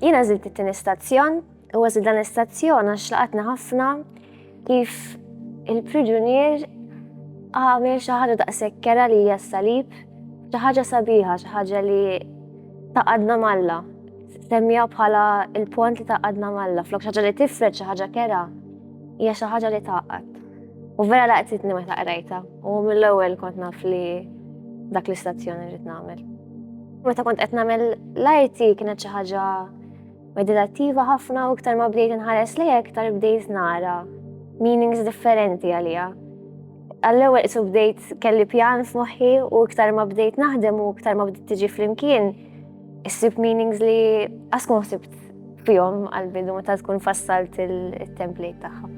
Jiena żilt it-tieni stazzjon u għażilt dan l-istazzjon għax laqatna ħafna kif il-priġunier għamel xi ħaġa daqshekk kera li hija s-salib, xi ħaġa sabiħa, xi ħaġa li taqgħadna malla. Semmija bħala il-pont li taqgħadna malla, flok xi ħaġa li tifred xi ħaġa kera hija xi ħaġa li tgħaqqad. U vera laqtitni meta qrajtha u mill-ewwel kont naf li dak l-istazzjon irrid nagħmel. Meta kont qed nagħmel l-arti kienet xi ħaġa meditattiva ħafna u iktar ma bdejt inħares lejha iktar bdejt nara meanings differenti għaliha. Għall-ewwel qisu bdejt kelli pjan f'moħħi u iktar ma bdejt naħdem u iktar ma bdejt tiġi flimkien issib meanings li għaskun ħsibt fihom għall-bidu meta tkun fassalt il-template tagħha.